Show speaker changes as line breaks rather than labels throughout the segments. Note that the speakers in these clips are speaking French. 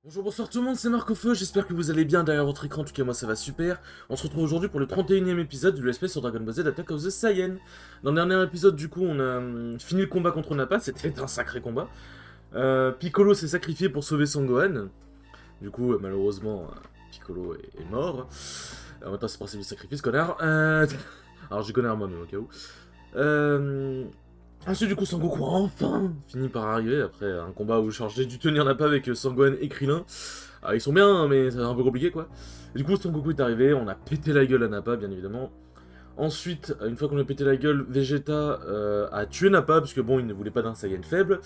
Bonjour, bonsoir tout le monde, c'est Marc-Feu, j'espère que vous allez bien derrière votre écran, en tout cas moi ça va super. On se retrouve aujourd'hui pour le 31e épisode du Let's Play sur Dragon Ball Z Attack of the Saiyan. Dans le dernier épisode du coup on a fini le combat contre Nappa, c'était un sacré combat. Piccolo s'est sacrifié pour sauver Sangohan. Du coup malheureusement Piccolo est mort. En même temps c'est principe du sacrifice, connard. Alors j'ai connu moi même au cas où. Ensuite, du coup, Sangoku a enfin fini par arriver après un combat où j'ai dû tenir Nappa avec Sangohan et Krillin. Alors, ils sont bien, mais c'est un peu compliqué quoi. Et du coup, Sangoku est arrivé, on a pété la gueule à Nappa, bien évidemment. Ensuite, une fois qu'on a pété la gueule, Vegeta a tué Nappa, parce que bon, il ne voulait pas d'un Saiyan faible.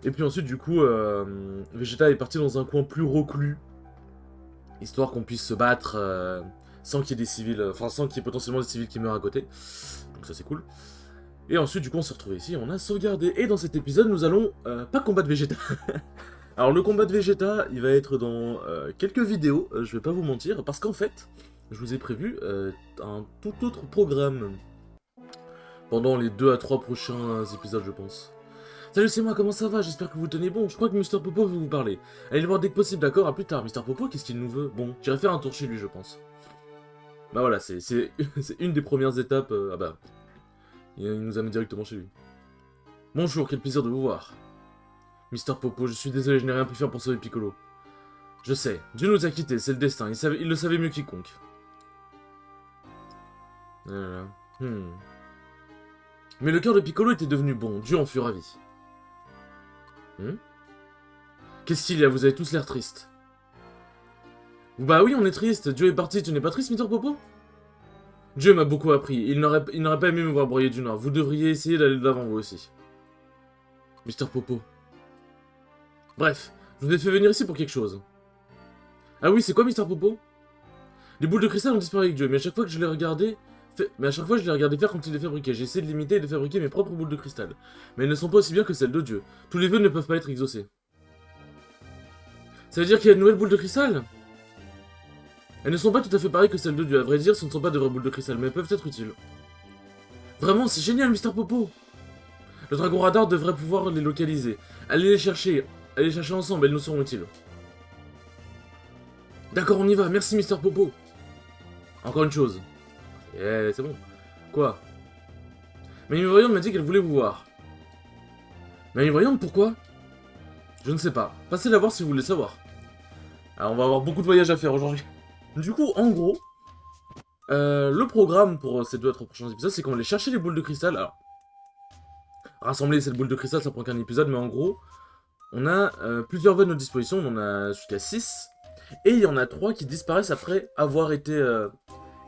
Et puis ensuite, du coup, Vegeta est parti dans un coin plus reclus, histoire qu'on puisse se battre sans qu'il y ait des civils, enfin sans qu'il y ait potentiellement des civils qui meurent à côté. Donc ça c'est cool. Et ensuite, du coup, on s'est retrouvé ici, on a sauvegardé. Et dans cet épisode, nous allons pas combattre Vegeta. Alors, le combat de Vegeta, il va être dans quelques vidéos, je vais pas vous mentir, parce qu'en fait, je vous ai prévu un tout autre programme pendant les 2 à 3 prochains épisodes, je pense. Salut, c'est moi, comment ça va? J'espère que vous tenez bon. Je crois que Mister Popo veut vous parler. Allez le voir dès que possible, d'accord? À plus tard. Mister Popo, qu'est-ce qu'il nous veut? Bon, j'irai faire un tour chez lui, je pense. Bah voilà, c'est une des premières étapes. Ah bah, il nous amène directement chez lui. Bonjour, quel plaisir de vous voir. Mister Popo, je suis désolé, je n'ai rien pu faire pour sauver Piccolo. Je sais, Dieu nous a quittés, c'est le destin, il le savait mieux quiconque. Mais le cœur de Piccolo était devenu bon, Dieu en fut ravi. Qu'est-ce qu'il y a, vous avez tous l'air triste. Bah oui, on est triste, Dieu est parti, tu n'es pas triste, Mister Popo? Dieu m'a beaucoup appris, il n'aurait pas aimé me voir broyer du Nord, vous devriez essayer d'aller de l'avant vous aussi. Mister Popo. Bref, je vous ai fait venir ici pour quelque chose. Ah oui, c'est quoi Mister Popo? Les boules de cristal ont disparu avec Dieu, mais à chaque fois que je les regardais... faire quand il les fabriquait. J'ai essayé de l'imiter et de fabriquer mes propres boules de cristal. Mais elles ne sont pas aussi bien que celles de Dieu. Tous les vœux ne peuvent pas être exaucés. Ça veut dire qu'il y a de nouvelles boules de cristal? Elles ne sont pas tout à fait pareilles que celles de Dieu. À vrai dire, ce ne sont pas de vraies boules de cristal, mais elles peuvent être utiles. Vraiment, c'est génial, Mister Popo! Le dragon radar devrait pouvoir les localiser. Allez les chercher ensemble, elles nous seront utiles. D'accord, on y va, merci Mister Popo. Encore une chose. Eh, c'est bon. Quoi? Mamie Voyante m'a dit qu'elle voulait vous voir. Mamie Voyante, pourquoi? Je ne sais pas. Passez la voir si vous voulez savoir. Alors, on va avoir beaucoup de voyages à faire aujourd'hui. Du coup, en gros, le programme pour ces 2 à 3 prochains épisodes, c'est qu'on va aller chercher les boules de cristal. Alors, rassembler cette boule de cristal, ça prend qu'un épisode, mais en gros, on a plusieurs vœux à notre disposition. On en a jusqu'à 6. Et il y en a 3 qui disparaissent après avoir été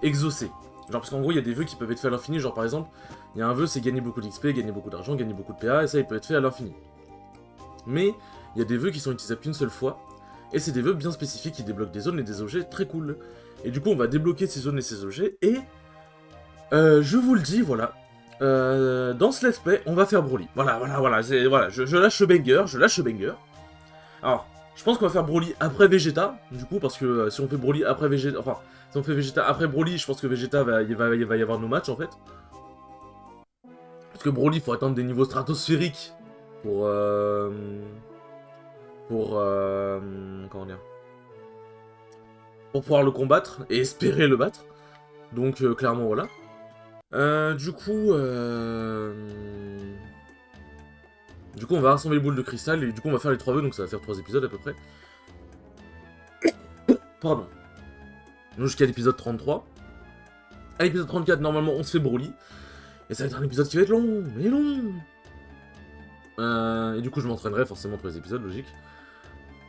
exaucés. Genre, parce qu'en gros, il y a des vœux qui peuvent être faits à l'infini. Genre, par exemple, il y a un vœu, c'est gagner beaucoup d'XP, gagner beaucoup d'argent, gagner beaucoup de PA, et ça, il peut être fait à l'infini. Mais il y a des vœux qui sont utilisables qu'une seule fois, et c'est des vœux bien spécifiques qui débloquent des zones et des objets très cool. Et du coup, on va débloquer ces zones et ces objets, et je vous le dis, voilà, dans ce let's play, on va faire Broly. Voilà, je lâche le banger, Alors, je pense qu'on va faire Broly après Vegeta, du coup, parce que si on fait Broly après Vegeta, enfin, si on fait Vegeta après Broly, je pense que Vegeta il va y avoir nos matchs, en fait. Parce que Broly, il faut atteindre des niveaux stratosphériques pour... comment dire? Pour pouvoir le combattre et espérer le battre. Donc, clairement, voilà. Du coup, on va rassembler les boules de cristal et du coup, on va faire les 3 vœux, donc ça va faire 3 épisodes à peu près. Pardon. Donc, jusqu'à l'épisode 33. À l'épisode 34, normalement, on se fait Broly. Et ça va être un épisode qui va être long, mais long. Et du coup, je m'entraînerai forcément pour les épisodes, logique.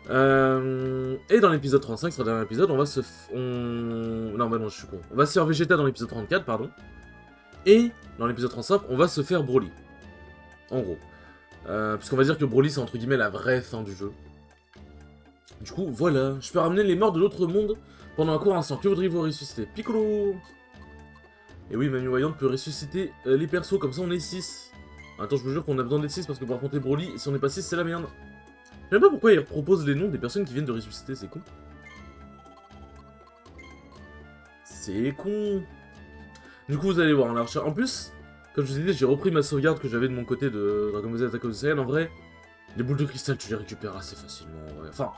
Et dans l'épisode 35, ce sera le dernier épisode, on va se... Non, bah non, je suis con. On va se faire Vegeta dans l'épisode 34, pardon. Et dans l'épisode 35, on va se faire Broly. En gros. Parce qu'on va dire que Broly, c'est entre guillemets la vraie fin du jeu. Du coup, voilà. Je peux ramener les morts de l'autre monde pendant un court instant. Que voudriez-vous ressusciter? Piccolo! Et oui, Mamie Voyante peut ressusciter les persos, comme ça on est 6. Attends, je vous jure qu'on a besoin d'être 6 parce que pour affronter Broly, si on n'est pas 6, c'est la merde. Je sais pas pourquoi ils proposent les noms des personnes qui viennent de ressusciter, c'est con. C'est con. Du coup, vous allez voir, en plus, comme je vous ai dit, j'ai repris ma sauvegarde que j'avais de mon côté de Dragon Ball Z Attack of the Saiyan. En vrai, les boules de cristal, tu les récupères assez facilement. Ouais. Enfin,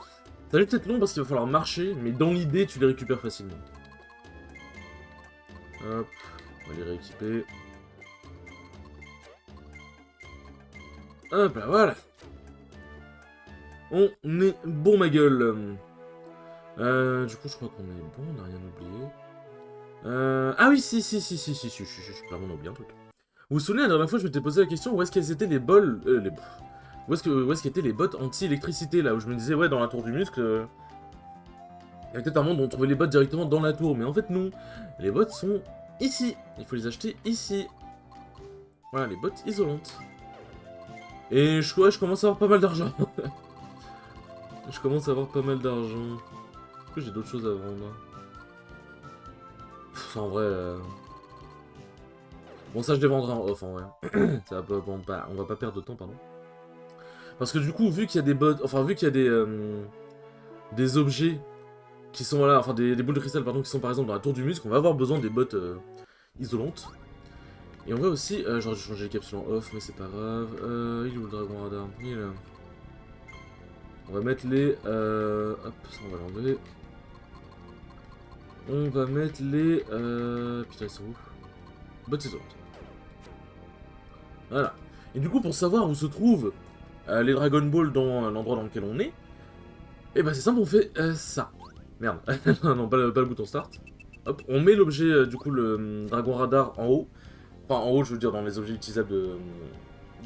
Ça va peut-être long parce qu'il va falloir marcher, mais dans l'idée, tu les récupères facilement. Hop, on va les rééquiper. Hop là, voilà. On est bon, ma gueule. Du coup, je crois qu'on est bon, on n'a rien oublié. Ah oui, si, je suis clairement oublié un truc. Vous vous souvenez, la dernière fois, je m'étais posé la question où est-ce qu'elles étaient les bols... Où est-ce qu'étaient les bottes anti-électricité, là, où je me disais, ouais, dans la tour du muscle... Il y a peut-être un monde où on trouvait les bottes directement dans la tour, mais en fait, non. Les bottes sont ici. Il faut les acheter ici. Voilà, les bottes isolantes. Et je commence à avoir pas mal d'argent. Je commence à avoir pas mal d'argent. Est-ce que j'ai d'autres choses à vendre? En vrai... Bon, ça, je les vendrai en off, en vrai. Ça va pas, on va pas perdre de temps, pardon. Parce que du coup, vu qu'il y a des bottes... Enfin, vu qu'il y a des objets qui sont, voilà... Enfin, des boules de cristal, pardon, qui sont par exemple dans la tour du muscle, on va avoir besoin des bottes isolantes. Et on va aussi... j'aurais dû changer les capsules en off, mais c'est pas grave. Il est où le dragon radar? Il est là. On va mettre les... hop, ça on va l'enlever. On va mettre les... putain, ils sont où? Bottes isolantes. Voilà. Et du coup, pour savoir où se trouvent les Dragon Ball dans l'endroit dans lequel on est, et bah c'est simple, on fait ça. Merde, non, pas le bouton start. Hop, on met l'objet, du coup, le Dragon Radar en haut. Enfin, en haut, je veux dire, dans les objets utilisables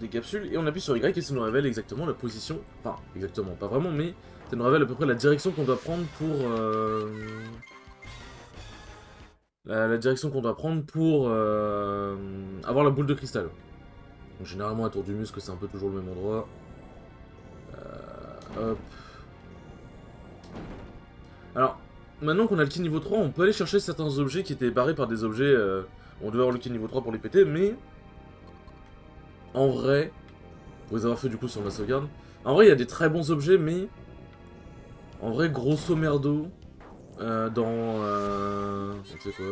des capsules. Et on appuie sur Y et ça nous révèle exactement la position. Enfin, exactement, pas vraiment, mais ça nous révèle à peu près la direction qu'on doit prendre pour... la direction qu'on doit prendre pour avoir la boule de cristal. Donc, généralement, à tour du muscle, c'est un peu toujours le même endroit. Hop. Alors, maintenant qu'on a le ki niveau 3, on peut aller chercher certains objets qui étaient barrés par des objets... on devait avoir le ki niveau 3 pour les péter, mais... En vrai... Pour les avoir fait du coup sur la sauvegarde... En vrai, il y a des très bons objets, mais... En vrai, grosso merdo... dans... Je sais quoi...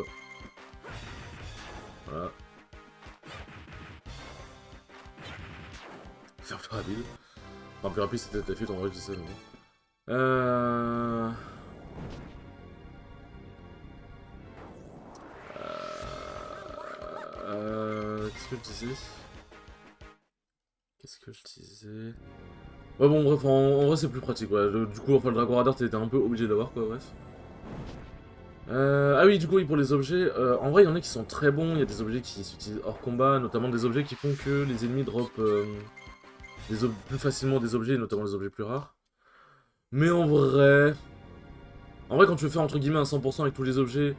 Voilà. Faire plus rapide. Enfin, plus rapide, c'était ta fuite, en vrai, je dis ça, mais bon. Qu'est-ce que je disais? Ouais, bon, bref, en vrai, c'est plus pratique, ouais. Du coup, enfin, le Dragon Radar, t'étais un peu obligé d'avoir, quoi, bref. Ah oui, du coup, oui, pour les objets, en vrai, il y en a qui sont très bons. Il y a des objets qui s'utilisent hors combat, notamment des objets qui font que les ennemis drop plus facilement des objets, notamment les objets plus rares. Mais en vrai, quand tu veux faire entre guillemets un 100% avec tous les objets,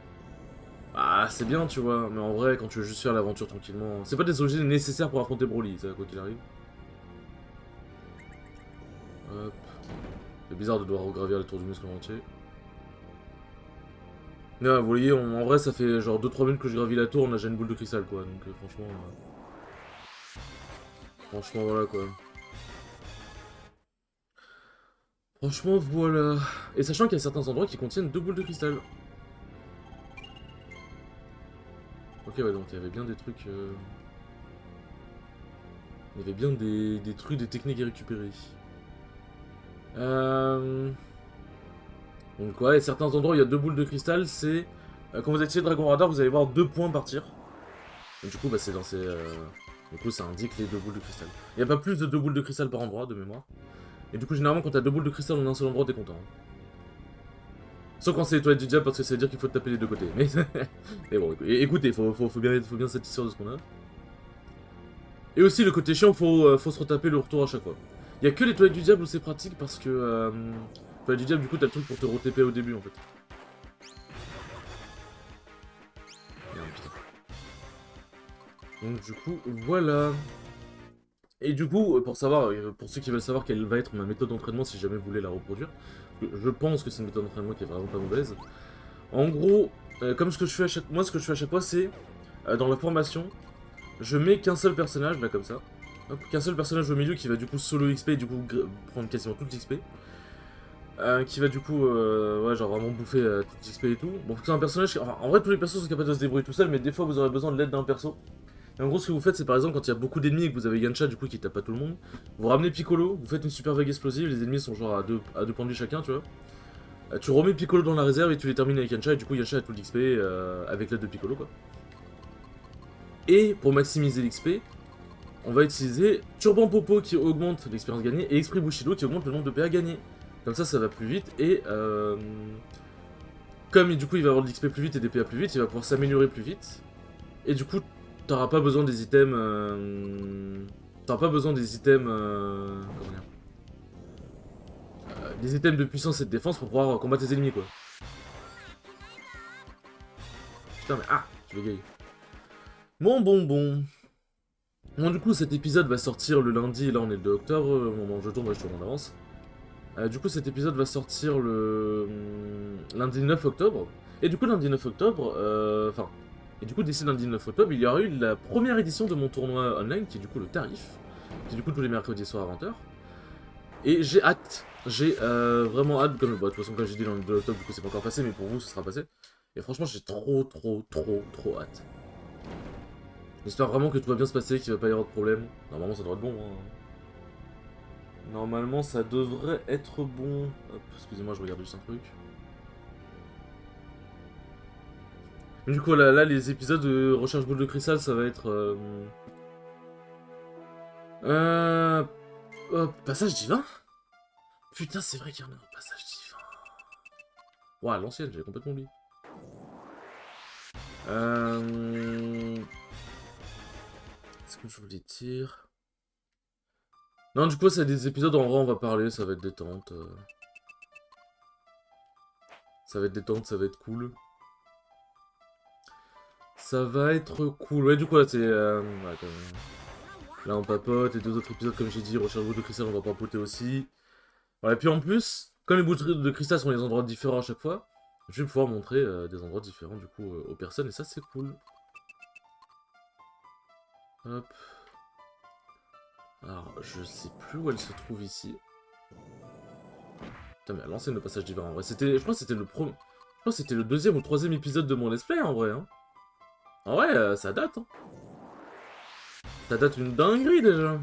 bah c'est bien, tu vois. Mais en vrai, quand tu veux juste faire l'aventure tranquillement, c'est pas des objets nécessaires pour affronter Broly, ça, quoi qu'il arrive. Hop. C'est bizarre de devoir regravir les tours du muscle en entier. Là, vous voyez, en vrai, ça fait genre 2-3 minutes que je gravis la tour, on a déjà une boule de cristal, quoi. Donc, franchement... Franchement, voilà, quoi. Franchement, voilà. Et sachant qu'il y a certains endroits qui contiennent 2 boules de cristal. Ok, ouais, donc il y avait bien des trucs... Il y avait bien des trucs, des techniques à récupérer. Donc ouais, certains endroits où il y a 2 boules de cristal, c'est... quand vous activez Dragon Radar, vous allez voir 2 points partir. Et du coup, bah c'est dans ces... Du coup, ça indique les 2 boules de cristal. Il n'y a pas plus de 2 boules de cristal par endroit, de mémoire. Et du coup, généralement, quand t'as 2 boules de cristal en un seul endroit, t'es content. Hein. Sauf quand c'est les toilettes du diable, parce que ça veut dire qu'il faut taper les deux côtés. Mais bon, écoutez, faut bien satisfaire de ce qu'on a. Et aussi, le côté chiant, faut se retaper le retour à chaque fois. Il y a que les toilettes du diable où c'est pratique, parce que... toilettes du diable, du coup, t'as le truc pour te re-TP au début, en fait. Merde, putain. Donc, du coup, voilà. Et du coup, pour ceux qui veulent savoir quelle va être ma méthode d'entraînement si jamais vous voulez la reproduire, je pense que c'est une méthode d'entraînement qui est vraiment pas mauvaise. En gros, comme ce que je fais à chaque fois, c'est dans la formation, je mets qu'un seul personnage, là comme ça, qu'un seul personnage au milieu qui va du coup solo XP et du coup prendre quasiment tout l'XP. Qui va du coup, ouais, genre vraiment bouffer tout l'XP et tout. Bon, c'est un personnage, en vrai tous les persos sont capables de se débrouiller tout seul, mais des fois vous aurez besoin de l'aide d'un perso. Et en gros, ce que vous faites, c'est par exemple quand il y a beaucoup d'ennemis et que vous avez Yancha du coup qui tape pas tout le monde, vous ramenez Piccolo, vous faites une super vague explosive, les ennemis sont genre à deux points de vue chacun, tu vois. Tu remets Piccolo dans la réserve et tu les termines avec Yancha, et du coup Yancha a tout l'XP avec l'aide de Piccolo, quoi. Et pour maximiser l'XP, on va utiliser Turban Popo qui augmente l'expérience gagnée et Esprit Bushido qui augmente le nombre de PA gagnés. Comme ça va plus vite et comme du coup il va avoir de l'XP plus vite et des PA plus vite, il va pouvoir s'améliorer plus vite. Et du coup, t'auras pas besoin des items. T'auras pas besoin des items. Comment dire, des items de puissance et de défense pour pouvoir combattre les ennemis, quoi. Putain, mais ah, je bégaye. Bon. Bon, du coup, cet épisode va sortir le lundi. Là, on est le 2 octobre. Au moment où je tourne en avance. Du coup, cet épisode va sortir le lundi 9 octobre. Et du coup, lundi 9 octobre, et du coup, d'ici lundi 9 octobre, il y aura eu la première édition de mon tournoi online, qui est du coup le tarif, qui est du coup tous les mercredis soirs à 20h. Et j'ai hâte, j'ai vraiment hâte, comme bah, de toute façon, comme j'ai dit dans le 2 octobre, du coup, c'est pas encore passé, mais pour vous, ce sera passé. Et franchement, j'ai trop hâte. J'espère vraiment que tout va bien se passer, qu'il va pas y avoir de problème. Normalement, ça devrait être bon, hein. Normalement, ça devrait être bon. Hop, excusez-moi, je regarde juste un truc. Mais du coup, là, les épisodes de Recherche Boule de Cristal, ça va être... Euh... Passage divin. Putain, c'est vrai qu'il y en a un passage divin. Ouah, l'ancienne, j'avais complètement oublié. Est-ce que je voulais dire... Non, du coup, c'est des épisodes, en vrai, on va parler, ça va être détente. Ça va être détente, ça va être cool. Ça va être cool. Ouais, du coup, là, c'est... ouais, là, on papote, et deux autres épisodes, comme j'ai dit, Recherche Boule de Cristal, on va papoter aussi. Voilà, et puis en plus, comme les boules de cristal sont des endroits différents à chaque fois, je vais pouvoir montrer des endroits différents, du coup, aux personnes, et ça, c'est cool. Hop. Alors, je sais plus où elle se trouve ici. Putain, mais à l'ancienne, le passage divin, en vrai. C'était, je crois que c'était le premier... Je crois que c'était le deuxième ou troisième épisode de mon let's play, en vrai, hein. En vrai, ça date, hein. Ça date une dinguerie, déjà.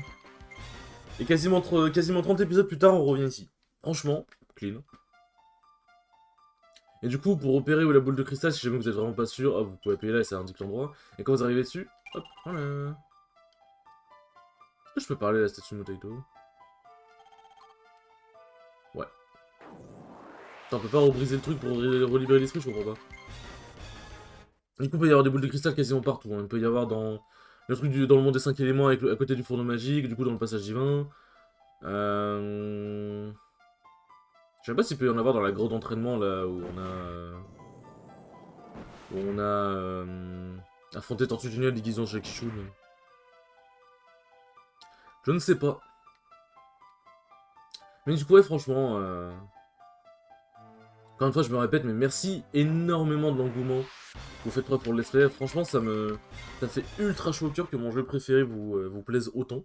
Et quasiment 30 épisodes plus tard, on revient ici. Franchement, clean. Et du coup, pour repérer où est la boule de cristal, si jamais vous êtes vraiment pas sûr, hop, vous pouvez appuyer là et ça indique l'endroit. Et quand vous arrivez dessus, hop, voilà. Est-ce que je peux parler à la statue de Motaito? Ouais. Attends, on peut pas rebriser le truc pour relibérer l'esprit, je comprends pas. Du coup, il peut y avoir des boules de cristal quasiment partout, hein. Il peut y avoir dans le truc dans le monde des 5 éléments avec à côté du fourneau magique, du coup dans le passage divin. Je sais pas s'il peut y en avoir dans la grotte d'entraînement là où on a affronté Tortue Géniale déguisé en Jackie Chun. Je ne sais pas. Mais du coup, ouais, franchement, encore une fois, je me répète, mais merci énormément de l'engouement que vous faites preuve pour le let's play. Franchement, ça me fait ultra chaud au cœur que mon jeu préféré vous plaise autant.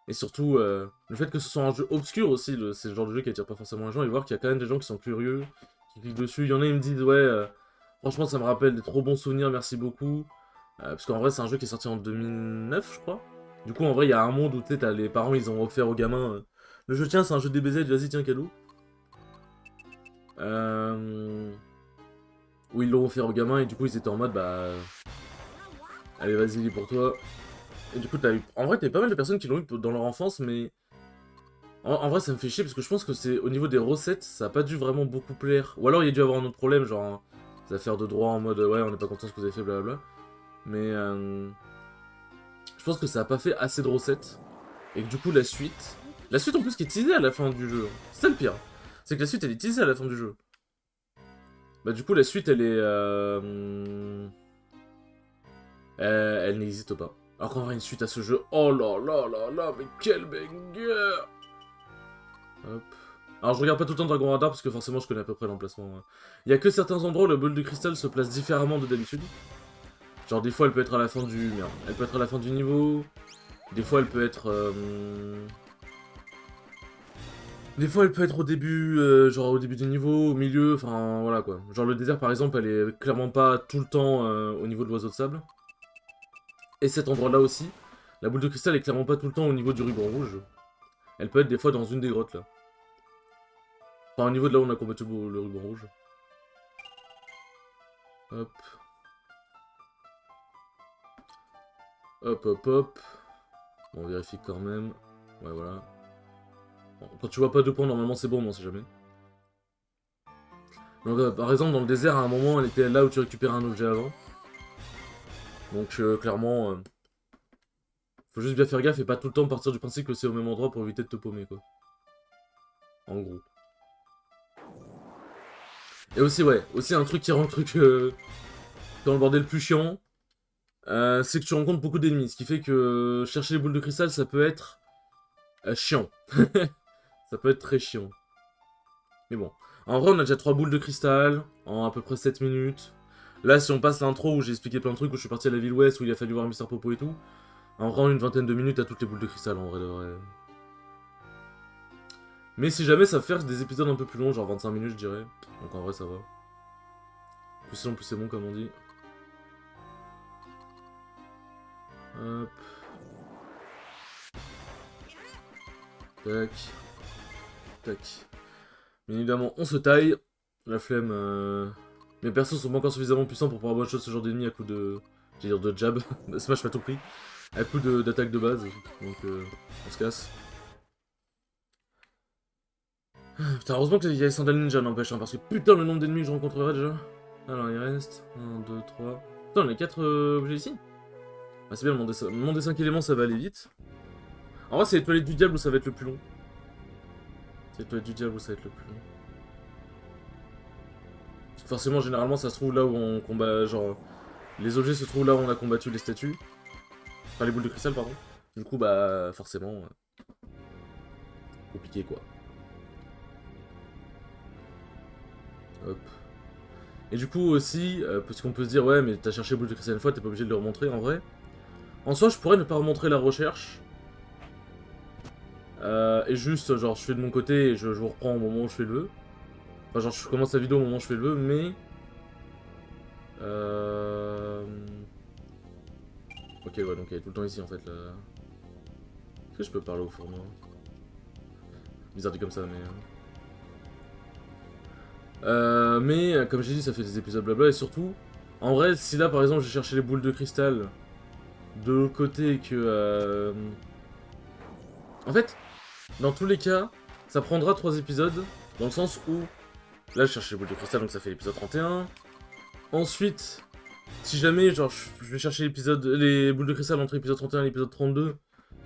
Et surtout, le fait que ce soit un jeu obscur aussi, c'est le genre de jeu qui attire pas forcément les gens, et voir qu'il y a quand même des gens qui sont curieux, qui cliquent dessus. Il y en a, ils me disent, ouais, franchement, ça me rappelle des trop bons souvenirs, merci beaucoup. Parce qu'en vrai, c'est un jeu qui est sorti en 2009, je crois. Du coup, en vrai, il y a un monde où, tu sais, t'as les parents, ils ont offert aux gamins... le jeu, tiens, c'est un jeu DBZ, vas-y, tiens, cadeau. Où ils l'ont offert aux gamins, et du coup, ils étaient en mode, bah... allez, vas-y, il est pour toi. Et du coup, t'as eu... En vrai, t'as eu pas mal de personnes qui l'ont eu dans leur enfance, mais... En vrai, ça me fait chier, parce que je pense que c'est... Au niveau des recettes, ça a pas dû vraiment beaucoup plaire. Ou alors, il y a dû avoir un autre problème, genre... des affaires de droit en mode, ouais, on n'est pas content de ce que vous avez fait, blablabla. Mais... je pense que ça a pas fait assez de recettes. Et que du coup, la suite... La suite, en plus, qui est teasée à la fin du jeu. C'est ça le pire. C'est que la suite, elle est teasée à la fin du jeu. Bah du coup, la suite, elle est... elle n'existe pas. Alors qu'en vrai, une suite à ce jeu... Oh là là là là, mais quel banger! Hop. Alors je regarde pas tout le temps Dragon Radar parce que forcément je connais à peu près l'emplacement. Il y a que certains endroits où la boule de cristal se place différemment de d'habitude. Genre des fois elle peut être à la fin du... Merde. Elle peut être à la fin du niveau. Des fois elle peut être... Des fois elle peut être au début, genre au début du niveau, au milieu, enfin voilà quoi. Genre le désert par exemple elle est clairement pas tout le temps au niveau de l'oiseau de sable. Et cet endroit-là aussi, la boule de cristal est clairement pas tout le temps au niveau du ruban rouge. Elle peut être des fois dans une des grottes là. Enfin, au niveau de là où on a combattu le ruban rouge. Hop. Hop, hop, hop. Bon, on vérifie quand même. Ouais, voilà. Bon, quand tu vois pas 2 points, normalement c'est bon, mais on sait jamais. Donc, par exemple, dans le désert, à un moment, elle était là où tu récupérais un objet avant. Donc, clairement, faut juste bien faire gaffe et pas tout le temps partir du principe que c'est au même endroit pour éviter de te paumer, quoi. En gros. Et aussi, ouais, aussi un truc qui rend le truc dans le bordel plus chiant, c'est que tu rencontres beaucoup d'ennemis, ce qui fait que chercher les boules de cristal, ça peut être chiant. Ça peut être très chiant. Mais bon. En vrai, on a déjà 3 boules de cristal, en à peu près 7 minutes. Là, si on passe l'intro où j'ai expliqué plein de trucs, où je suis parti à la ville ouest, où il a fallu voir Mister Popo et tout, en vrai, une vingtaine de minutes à toutes les boules de cristal, en vrai de vrai. Mais si jamais ça fait des épisodes un peu plus longs, genre 25 minutes, je dirais. Donc en vrai, ça va. Plus c'est long, plus c'est bon, comme on dit. Hop. Tac. Tac. Bien évidemment, on se taille. La flemme. Mes persos sont pas encore suffisamment puissants pour pouvoir one-shot ce genre d'ennemi à coup de... J'allais dire de jab. Smash pas tout pris. À coup d'attaque de base. Donc on se casse. Putain, heureusement qu'il y a les sandales ninja, n'empêche, hein, parce que putain, le nombre d'ennemis que je rencontrerai déjà. Alors, il reste 1, 2, 3. Putain, on a 4 objets ici. Ah, c'est bien, le monde des 5 éléments, ça va aller vite. En vrai, c'est les toilettes du diable où ça va être le plus long. C'est les toilettes du diable où ça va être le plus long. Forcément, généralement, ça se trouve là où on combat. Genre, les objets se trouvent là où on a combattu les statues. Enfin, les boules de cristal, pardon. Du coup, bah, forcément. Compliqué, quoi. Hop. Et du coup, aussi, parce qu'on peut se dire, ouais, mais t'as cherché les boules de cristal une fois, t'es pas obligé de le remontrer en vrai. En soi, je pourrais ne pas remontrer la recherche. Et juste, genre, je fais de mon côté et je vous reprends au moment où je fais le vœu. Enfin, genre, je commence la vidéo au moment où je fais le vœu, mais... Ok, ouais, donc elle est tout le temps ici, en fait, là. Est-ce que je peux parler au fourneau? Bizarre dit comme ça, mais... comme j'ai dit, ça fait des épisodes blabla, et surtout... En vrai, si là, par exemple, j'ai cherché les boules de cristal de l'autre côté et que... En fait, dans tous les cas, ça prendra 3 épisodes, dans le sens où... Là, je cherche les boules de cristal, donc ça fait l'épisode 31. Ensuite, si jamais, genre, je vais chercher les boules de cristal entre l'épisode 31 et l'épisode 32,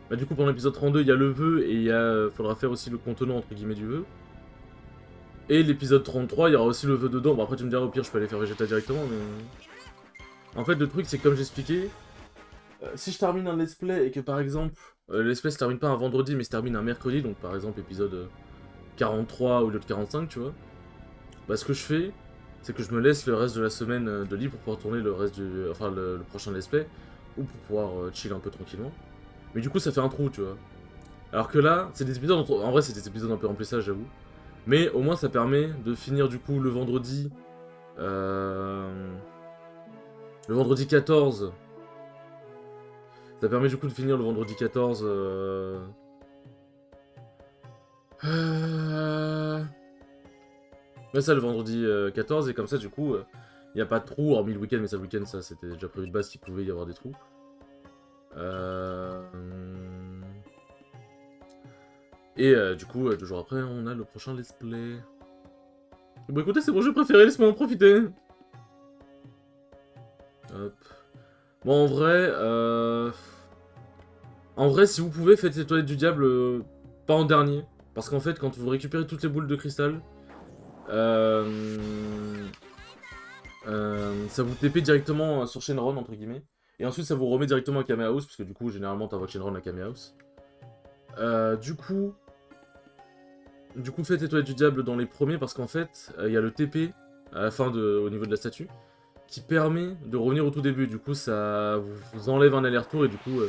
bah du coup, pendant l'épisode 32, il y a le vœu, et faudra faire aussi le contenant, entre guillemets, du vœu. Et l'épisode 33, il y aura aussi le vœu dedans. Bon, après, tu me diras, au pire, je peux aller faire Vegeta directement, mais... En fait, le truc, c'est que, comme j'expliquais, si je termine un let's play et que, par exemple, le let's play se termine pas un vendredi, mais se termine un mercredi, donc, par exemple, épisode 43 au lieu de 45, tu vois, bah, ce que je fais, c'est que je me laisse le reste de la semaine de libre pour pouvoir tourner le reste enfin, le prochain let's play, ou pour pouvoir chill un peu tranquillement. Mais du coup, ça fait un trou, tu vois. Alors que là, c'est des épisodes, en vrai, c'est des épisodes un peu remplissage, j'avoue. Mais au moins, ça permet de finir, du coup, le vendredi... Le vendredi 14... Ça permet, du coup, de finir le vendredi 14... Mais ça, le vendredi 14, et comme ça, du coup, il n'y a pas de trou, hormis le week-end, mais ça, le week-end, ça, c'était déjà prévu de base qu'il pouvait y avoir des trous. Et du coup, 2 jours après, on a le prochain let's play. Bon, écoutez, c'est mon jeu préféré, laisse-moi en profiter. Hop. Bon, en vrai, si vous pouvez, faites les toilettes du diable pas en dernier. Parce qu'en fait, quand vous récupérez toutes les boules de cristal, ça vous TP directement sur Shenron, entre guillemets. Et ensuite, ça vous remet directement à Kamehameha, parce que du coup, généralement, t'invoques Shenron à Kamehameha. Du coup, faites les toilettes du diable dans les premiers, parce qu'en fait, il y a le TP à la fin au niveau de la statue, qui permet de revenir au tout début. Du coup, ça vous enlève un aller-retour, et du coup,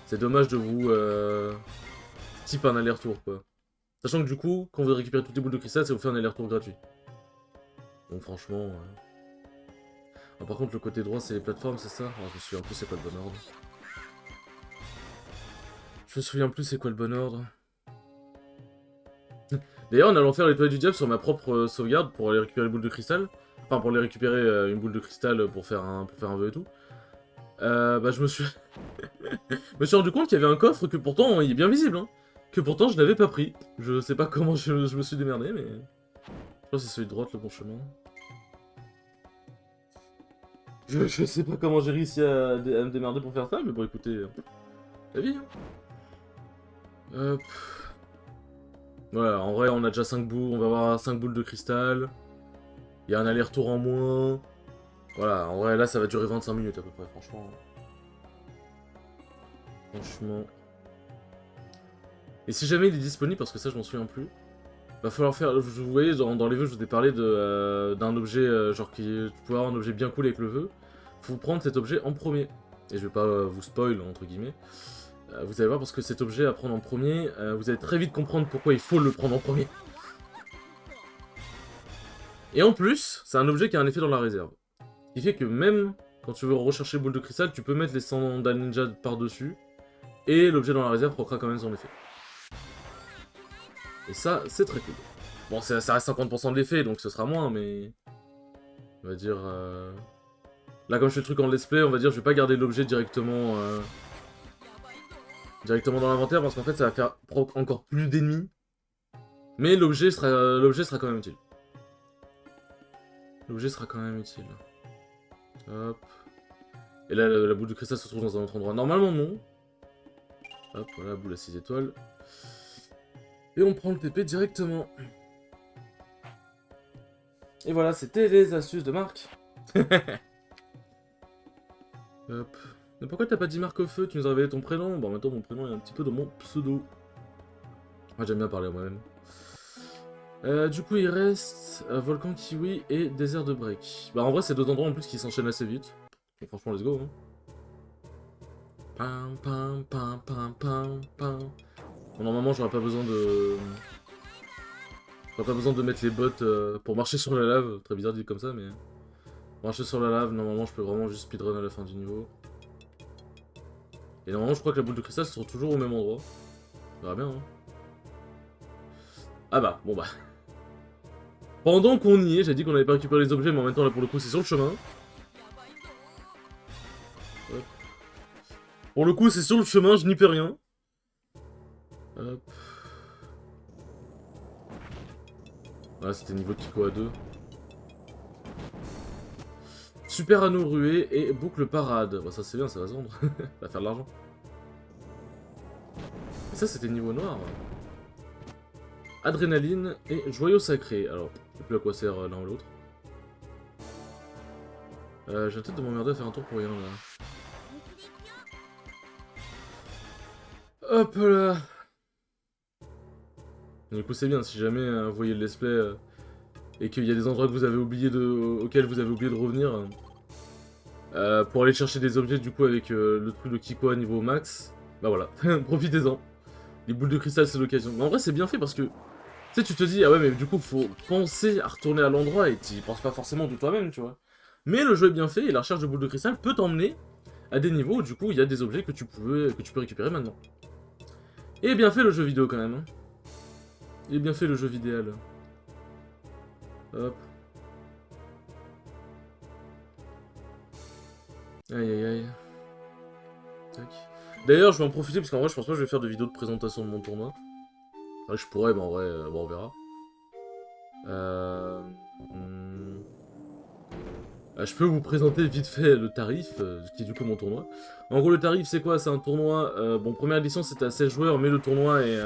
c'est dommage de vous type un aller-retour, quoi. Sachant que du coup, quand vous récupérez toutes les boules de cristal, ça vous fait un aller-retour gratuit. Donc franchement... Ah, par contre, le côté droit, c'est les plateformes, c'est ça? Je me souviens plus c'est quoi le bon ordre. Je me souviens plus c'est quoi le bon ordre. D'ailleurs, en allant faire les toilettes du diable sur ma propre sauvegarde pour aller récupérer les boules de cristal, enfin pour aller récupérer une boule de cristal pour faire un vœu et tout, bah je me suis... je me suis rendu compte qu'il y avait un coffre que pourtant il est bien visible, hein, que pourtant je n'avais pas pris. Je sais pas comment je me suis démerdé, mais... Je crois que c'est celui de droite le bon chemin. Je sais pas comment j'ai réussi à me démerder pour faire ça, mais bon écoutez, la vie, hein. Hop. Voilà, en vrai on a déjà 5 boules, on va avoir 5 boules de cristal. Il y a un aller-retour en moins. Voilà, en vrai là ça va durer 25 minutes à peu près, franchement. Franchement. Et si jamais il est disponible, parce que ça je m'en souviens plus, va falloir faire... Vous voyez, dans les vœux je vous ai parlé d'un objet, genre qui... Tu pouvais avoir un objet bien cool avec le vœu. Faut prendre cet objet en premier. Et je vais pas vous spoil, entre guillemets. Vous allez voir, parce que cet objet à prendre en premier, vous allez très vite comprendre pourquoi il faut le prendre en premier. Et en plus, c'est un objet qui a un effet dans la réserve. Ce qui fait que même quand tu veux rechercher boule de cristal, tu peux mettre les sandales ninja par-dessus. Et l'objet dans la réserve proquera quand même son effet. Et ça, c'est très cool. Bon, ça reste 50% de l'effet, donc ce sera moins, mais... On va dire... Là, comme je fais le truc en let's play, on va dire je vais pas garder l'objet directement... Directement dans l'inventaire, parce qu'en fait, ça va faire proc encore plus d'ennemis. Mais l'objet sera quand même utile. L'objet sera quand même utile. Hop. Et là, la boule de cristal se trouve dans un autre endroit. Normalement, non. Hop, voilà, boule à 6 étoiles. Et on prend le TP directement. Et voilà, c'était les astuces de Marc. Hop. Mais pourquoi t'as pas dit Marc au feu? Tu nous as révélé ton prénom? Bon, maintenant, mon prénom est un petit peu dans mon pseudo. Moi, j'aime bien parler à moi-même. Du coup, il reste Volcan Kiwi et Désert de Break. Bah, en vrai, c'est deux endroits en plus qui s'enchaînent assez vite. Donc, franchement, let's go. Hein. Pam, pam, pam, pam, pam, pam. Bon, normalement, j'aurais pas besoin de... J'aurais pas besoin de mettre les bottes pour marcher sur la lave. Très bizarre dit comme ça, mais... Pour marcher sur la lave, normalement, je peux vraiment juste speedrun à la fin du niveau. Et normalement, je crois que la boule de cristal se trouve toujours au même endroit. On verra bien, hein. Ah bah, bon bah. Pendant qu'on y est, j'ai dit qu'on avait pas récupéré les objets, mais en même temps, là, pour le coup, c'est sur le chemin. Hop. Pour le coup, c'est sur le chemin, je n'y peux rien. Hop. Voilà, c'était niveau Kiko à 2. Super anneau rué et boucle parade. Bah ça c'est bien, ça va se vendre. Ça va faire de l'argent. Et ça c'était niveau noir. Adrénaline et joyau sacré. Alors, je sais plus à quoi sert l'un ou l'autre. J'ai peut-être de m'emmerder à faire un tour pour rien là. Hop là. Du coup c'est bien, si jamais vous voyez le let's play et qu'il y a des endroits que vous avez oublié auxquels vous avez oublié de revenir, pour aller chercher des objets du coup avec le truc de Kiko à niveau max, bah voilà, profitez-en. Les boules de cristal c'est l'occasion. Mais en vrai c'est bien fait parce que, tu sais tu te dis, ah ouais mais du coup faut penser à retourner à l'endroit et tu y penses pas forcément de toi-même, tu vois. Mais le jeu est bien fait et la recherche de boules de cristal peut t'emmener à des niveaux où du coup il y a des objets que tu peux récupérer maintenant. Et bien fait le jeu vidéo quand même, hein. Il est bien fait le jeu vidéal. Hop. Aïe aïe aïe. Tac. D'ailleurs, je vais en profiter parce qu'en vrai, je pense pas que je vais faire de vidéo de présentation de mon tournoi. Ouais, je pourrais, mais en vrai, bon, on verra. Je peux vous présenter vite fait le tarif, qui est du coup mon tournoi. En gros, le tarif, c'est quoi? C'est un tournoi... bon, première édition, c'était à 16 joueurs, mais le tournoi est...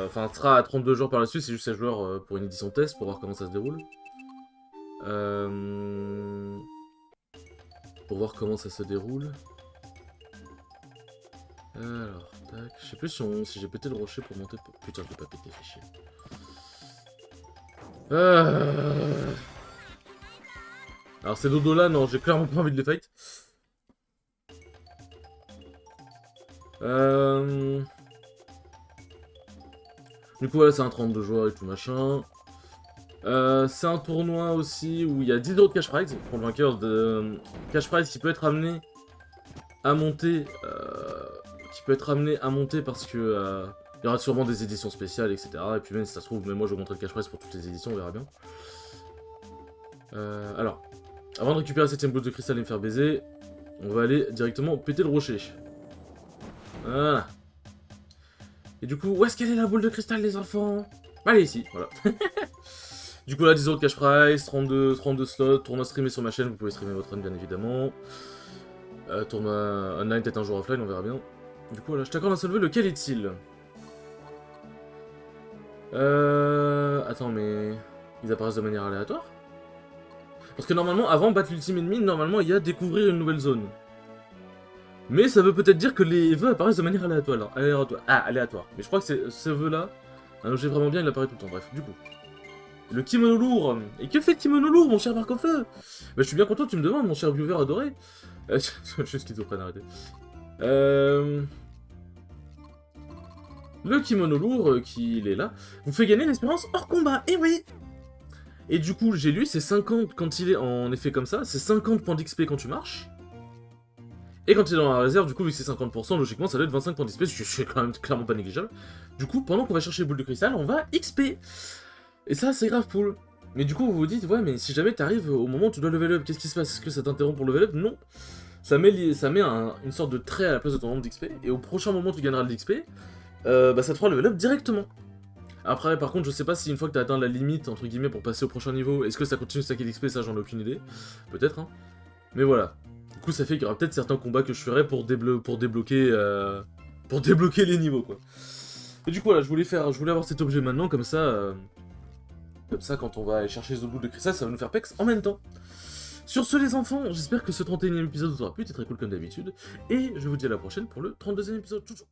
Enfin, sera à 32 joueurs par la suite, c'est juste 16 joueurs pour une édition test, pour voir comment ça se déroule. Pour voir comment ça se déroule. Alors, tac. Je sais plus si j'ai pété le rocher pour monter. Putain, je l'ai pas pété, fait chier. Alors, ces dodos là, non, j'ai clairement pas envie de les fight. Du coup, voilà, c'est un 32 joueurs et tout machin. C'est un tournoi aussi où il y a 10 € de cash prize pour le vainqueur de cash prize qui peut être amené à monter, qui peut être amené à monter parce que il y aura sûrement des éditions spéciales, etc. Et puis même si ça se trouve, même moi je vais montrer le cash prize pour toutes les éditions, on verra bien. Alors, avant de récupérer la 7ème boule de cristal et me faire baiser, on va aller directement péter le rocher. Voilà. Et du coup, où est-ce qu'elle est la boule de cristal, les enfants? Allez, ici, voilà. Du coup, là, 10 € de cash prize, 32 slots, tournoi streamé sur ma chaîne, vous pouvez streamer votre run, bien évidemment. Tournoi online, peut-être un jour offline, on verra bien. Du coup, voilà, je t'accorde un seul vœu, lequel est-il? Attends, mais... Ils apparaissent de manière aléatoire? Parce que normalement, avant battre l'ultime ennemi, normalement, il y a découvrir une nouvelle zone. Mais ça veut peut-être dire que les vœux apparaissent de manière aléatoire. Aléatoire. Mais je crois que c'est ce vœu-là, un objet vraiment bien, il apparaît tout le temps. Bref, du coup. Le kimono lourd. Et que fait le kimono lourd, mon cher Marc-Feu? Bah, je suis bien content que tu me demandes, mon cher viewer adoré. Je suis schizophrène, arrêtez. Le kimono lourd, qui il est là, vous fait gagner l'expérience hors combat. Et oui. Et du coup, j'ai lu, c'est 50 quand il est en effet comme ça, c'est 50 points d'XP quand tu marches. Et quand il est dans la réserve, du coup, vu que c'est 50%, logiquement, ça doit être 25 points d'XP, ce qui est quand même clairement pas négligeable. Du coup, pendant qu'on va chercher les boules de cristal, on va XP. Et ça, c'est grave cool. Mais du coup, vous vous dites, ouais, mais si jamais t'arrives au moment où tu dois level up, qu'est-ce qui se passe? Est-ce que ça t'interrompt pour level up? Non. Ça met une sorte de trait à la place de ton nombre d'XP, et au prochain moment où tu gagneras de l'XP, bah ça te fera level up directement. Après, par contre, je sais pas si une fois que t'as atteint la limite, entre guillemets, pour passer au prochain niveau, est-ce que ça continue de stacker l'XP? Ça, j'en ai aucune idée. Peut-être, hein. Mais voilà. Du coup, ça fait qu'il y aura peut-être certains combats que je ferai pour débloquer les niveaux, quoi. Et du coup, voilà, je voulais avoir cet objet maintenant, comme ça, quand on va aller chercher les autres boules de cristal, ça va nous faire pex en même temps. Sur ce, les enfants, j'espère que ce 31e épisode vous aura plu, c'était très cool comme d'habitude, et je vous dis à la prochaine pour le 32e épisode. Tchou tchou.